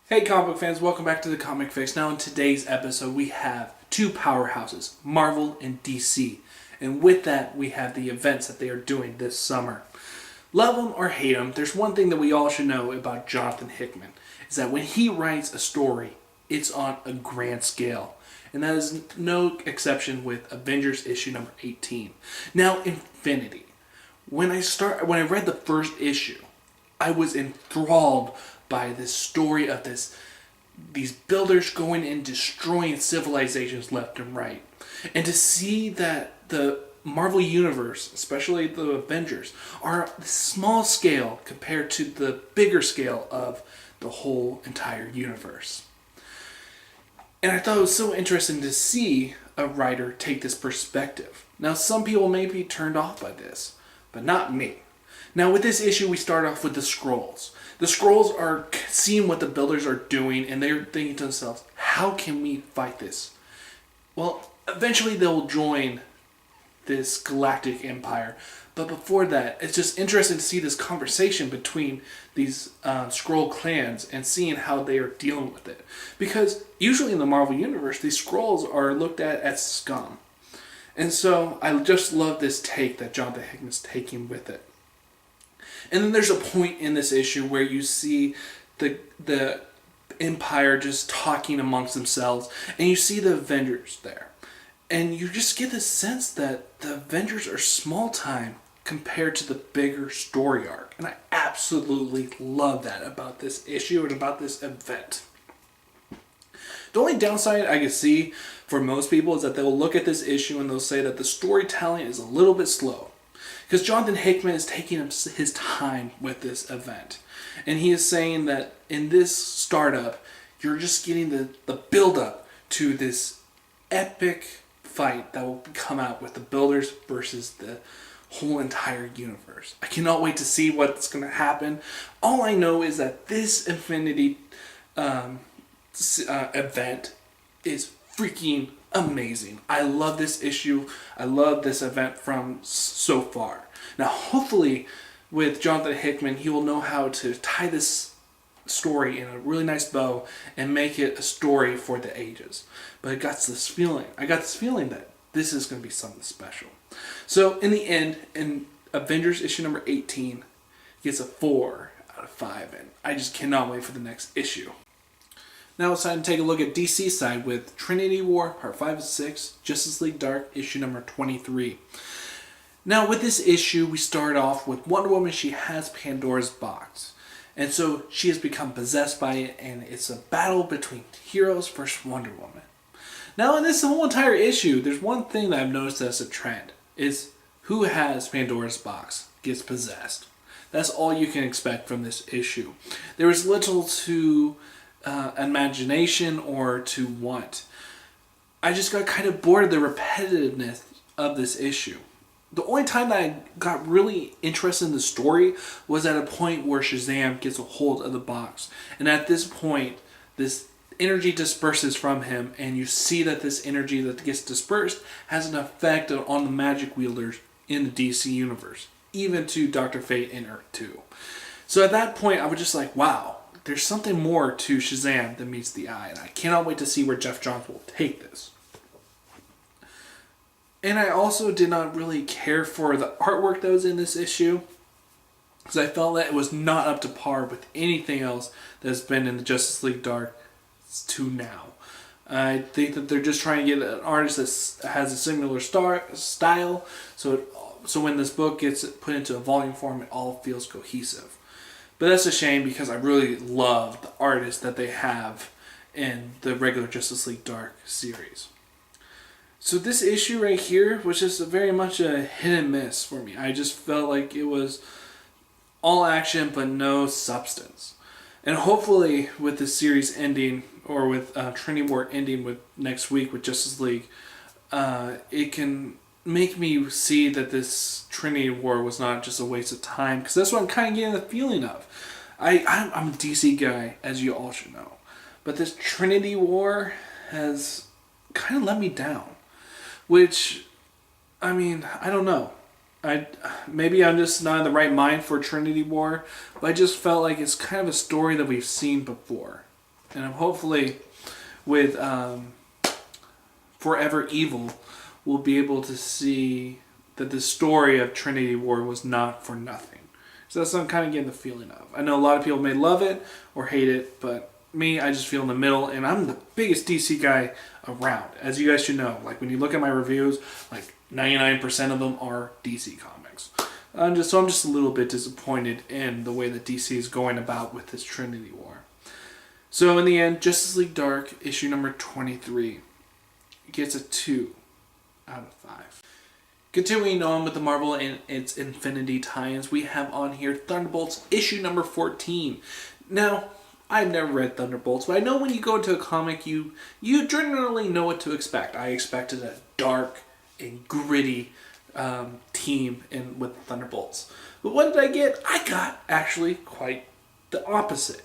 Hey comic book fans, welcome back to the Comic Fix. Now in today's episode we have two powerhouses, Marvel and DC. And with that we have the events that they are doing this summer. Love them or hate them, there's one thing that we all should know about Jonathan Hickman, is that when he writes a story, it's on a grand scale. And that is no exception with Avengers issue number 18. Now Infinity. When I read the first issue, I was enthralled by this story of these builders going and destroying civilizations left and right. And to see that the Marvel Universe, especially the Avengers, are small scale compared to the bigger scale of the whole entire universe. And I thought it was so interesting to see a writer take this perspective. Now some people may be turned off by this, but not me. Now with this issue we start off with the Skrulls. The Skrulls are seeing what the builders are doing and they're thinking to themselves, how can we fight this? Well, eventually they'll join this galactic empire. But before that, it's just interesting to see this conversation between these Skrull clans and seeing how they are dealing with it. Because usually in the Marvel Universe, these Skrulls are looked at as scum. And so I just love this take that Jonathan Hickman's taking with it. And then there's a point in this issue where you see the Empire just talking amongst themselves, and you see the Avengers there. And you just get the sense that the Avengers are small time compared to the bigger story arc. And I absolutely love that about this issue and about this event. The only downside I can see for most people is that they'll look at this issue and they'll say that the storytelling is a little bit slow. Because Jonathan Hickman is taking his time with this event. And he is saying that in this startup, you're just getting the build-up to this epic fight that will come out with the builders versus the whole entire universe. I cannot wait to see what's going to happen. All I know is that this Infinity event is freaking amazing. I love this issue. I love this event from so far. Now, hopefully, with Jonathan Hickman, he will know how to tie this story in a really nice bow and make it a story for the ages. But I got this feeling that this is going to be something special. So, in the end, in Avengers issue number 18, gets a 4 out of 5, and I just cannot wait for the next issue. Now it's time to take a look at DC's side with Trinity War, Part 5 and 6, Justice League Dark, issue number 23. Now with this issue, we start off with Wonder Woman. She has Pandora's box. And so she has become possessed by it, and it's a battle between heroes versus Wonder Woman. Now in this whole entire issue, there's one thing that I've noticed as a trend, is who has Pandora's box gets possessed. That's all you can expect from this issue. There is little to imagination or to want. I just got kind of bored of the repetitiveness of this issue. The only time that I got really interested in the story was at a point where Shazam gets a hold of the box. And at this point, this energy disperses from him, and you see that this energy that gets dispersed has an effect on the magic wielders in the DC universe, even to Dr. Fate and Earth 2. So at that point, I was just like, wow, there's something more to Shazam than meets the eye, and I cannot wait to see where Jeff Johns will take this. And I also did not really care for the artwork that was in this issue, because I felt that it was not up to par with anything else that has been in the Justice League Dark to now. I think that they're just trying to get an artist that has a similar style, so when this book gets put into a volume form, it all feels cohesive. But that's a shame because I really love the artists that they have in the regular Justice League Dark series. So this issue right here was just very much a hit and miss for me. I just felt like it was all action but no substance. And hopefully with the series ending, or with Trinity War ending with next week with Justice League, it can make me see that this Trinity War was not just a waste of time, because that's what I'm kind of getting the feeling of. I'm a DC guy, as you all should know, but this Trinity War has kind of let me down, which, I mean, I don't know. Maybe I'm just not in the right mind for Trinity War, but I just felt like it's kind of a story that we've seen before. And hopefully with Forever Evil, we'll be able to see that the story of Trinity War was not for nothing. So that's what I'm kind of getting the feeling of. I know a lot of people may love it or hate it, but me, I just feel in the middle, and I'm the biggest DC guy around. As you guys should know, like when you look at my reviews, like 99% of them are DC comics. I'm just a little bit disappointed in the way that DC is going about with this Trinity War. So in the end, Justice League Dark, issue number 23, gets a 2 out of 5. Continuing on with the Marvel and its Infinity tie-ins, we have on here Thunderbolts, issue number 14. Now, I've never read Thunderbolts, but I know when you go into a comic, you generally know what to expect. I expected a dark and gritty team with Thunderbolts. But what did I get? I got actually quite the opposite.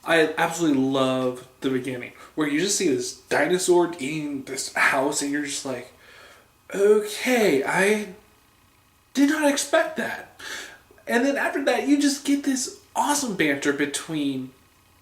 I absolutely love the beginning, where you just see this dinosaur eating this house, and you're just like, okay, I did not expect that. And then after that, you just get this awesome banter between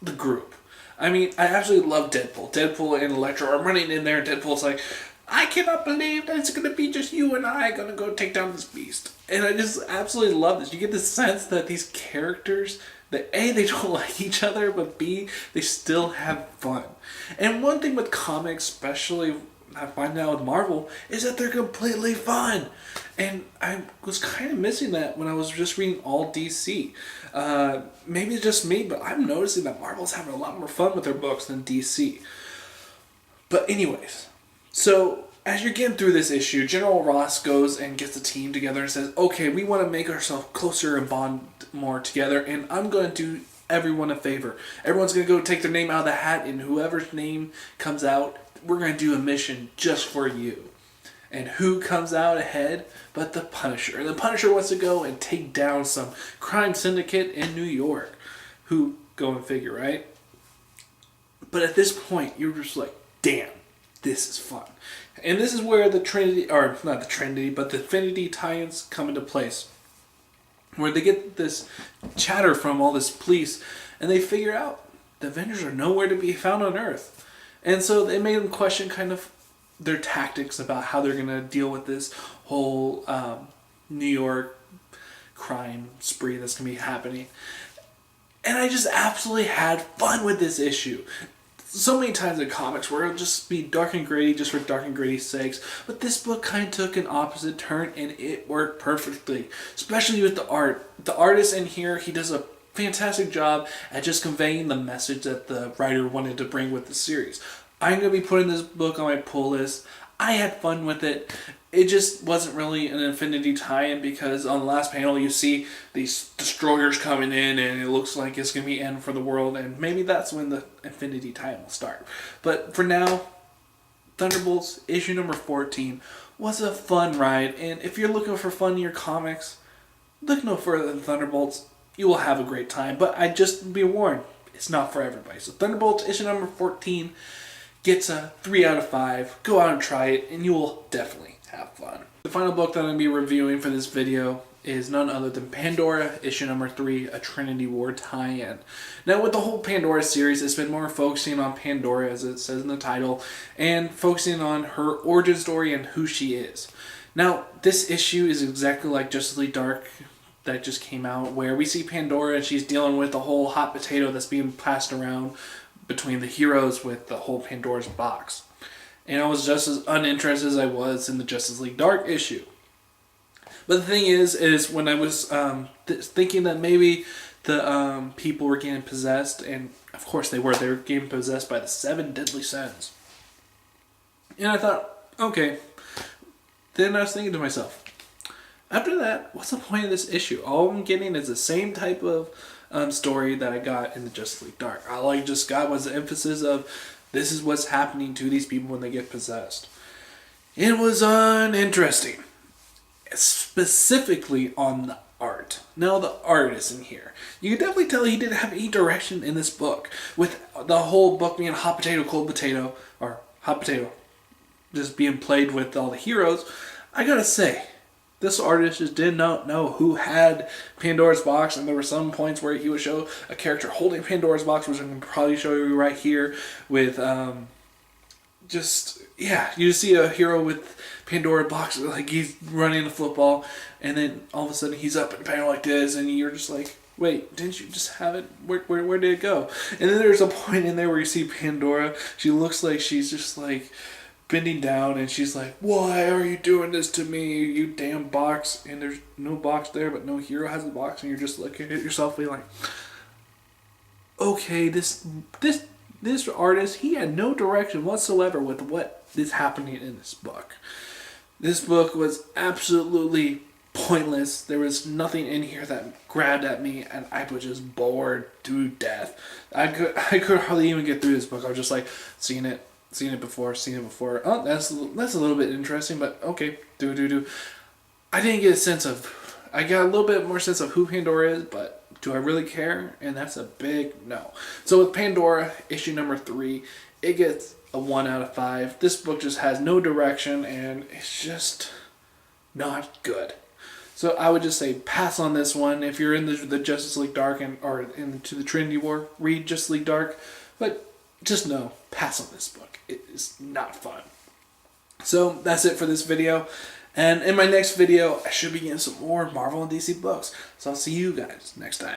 the group. I mean, I absolutely love Deadpool. Deadpool and Electro are running in there, and Deadpool's like, I cannot believe that it's going to be just you and I going to go take down this beast. And I just absolutely love this. You get the sense that these characters, that A, they don't like each other, but B, they still have fun. And one thing with comics, especially I find out with Marvel, is that they're completely fun. And I was kind of missing that when I was just reading all DC. Maybe it's just me, but I'm noticing that Marvel's having a lot more fun with their books than DC. But anyways, so as you're getting through this issue, General Ross goes and gets the team together and says, okay, we want to make ourselves closer and bond more together, and I'm going to do everyone a favor. Everyone's going to go take their name out of the hat, and whoever's name comes out, we're going to do a mission just for you. And who comes out ahead but the Punisher? And the Punisher wants to go and take down some crime syndicate in New York. Who, go and figure, right? But at this point, you're just like, damn, this is fun. And this is where the Trinity, or not the Trinity, but the Infinity tie-ins come into place. Where they get this chatter from all this police, and they figure out the Avengers are nowhere to be found on Earth. And so they made them question kind of their tactics about how they're going to deal with this whole New York crime spree that's going to be happening. And I just absolutely had fun with this issue. So many times in comics where it'll just be dark and gritty just for dark and gritty's sakes. But this book kind of took an opposite turn, and it worked perfectly. Especially with the art. The artist in here, he does a fantastic job at just conveying the message that the writer wanted to bring with the series. I'm going to be putting this book on my pull list. I had fun with it. It just wasn't really an Infinity tie-in because on the last panel you see these destroyers coming in and it looks like it's going to be end for the world, and maybe that's when the Infinity tie-in will start. But for now, Thunderbolts issue number 14 was a fun ride, and if you're looking for fun in your comics, look no further than Thunderbolts. You will have a great time, but I just be warned, it's not for everybody. So Thunderbolts issue number 14 gets a 3 out of 5. Go out and try it, and you will definitely have fun. The final book that I'm going to be reviewing for this video is none other than Pandora, issue number 3, a Trinity War tie-in. Now with the whole Pandora series, it's been more focusing on Pandora, as it says in the title, and focusing on her origin story and who she is. Now, this issue is exactly like Justice League Dark that just came out, where we see Pandora and she's dealing with the whole hot potato that's being passed around between the heroes with the whole Pandora's box. And I was just as uninterested as I was in the Justice League Dark issue. But the thing is when I was thinking that maybe the people were getting possessed, and of course they were getting possessed by the 7 deadly sins. And I thought, okay. Then I was thinking to myself, after that, what's the point of this issue? All I'm getting is the same type of story that I got in the Justice League Dark. All I just got was the emphasis of this is what's happening to these people when they get possessed. It was uninteresting. Specifically on the art. Now the artist in here. You can definitely tell he didn't have any direction in this book. With the whole book being hot potato, cold potato, or hot potato just being played with all the heroes, I gotta say, This artist just did not know who had Pandora's box, and there were some points where he would show a character holding Pandora's box, which I can probably show you right here with you see a hero with Pandora box, like he's running the football, and then all of a sudden he's up in Pandora like this, and you're just like, wait, didn't you just have it? Where did it go? And then there's a point in there where you see Pandora. She looks like she's just like bending down, and she's like, why are you doing this to me, you damn box? And there's no box there, but no hero has a box, and you're just looking at yourself being like, okay, this artist, he had no direction whatsoever with what is happening in this book. This book was absolutely pointless. There was nothing in here that grabbed at me, and I was just bored to death. I could hardly even get through this book. I was just like, seen it before. Oh, that's a little bit interesting, but okay, do. I didn't get a sense of. I got a little bit more sense of who Pandora is, but do I really care? And that's a big no. So with Pandora, issue number 3, it gets a 1 out of 5. This book just has no direction, and it's just not good. So I would just say pass on this one. If you're in the Justice League Dark or into the Trinity War, read Justice League Dark. But just know, pass on this book. It is not fun. So that's it for this video. And in my next video, I should be getting some more Marvel and DC books. So I'll see you guys next time.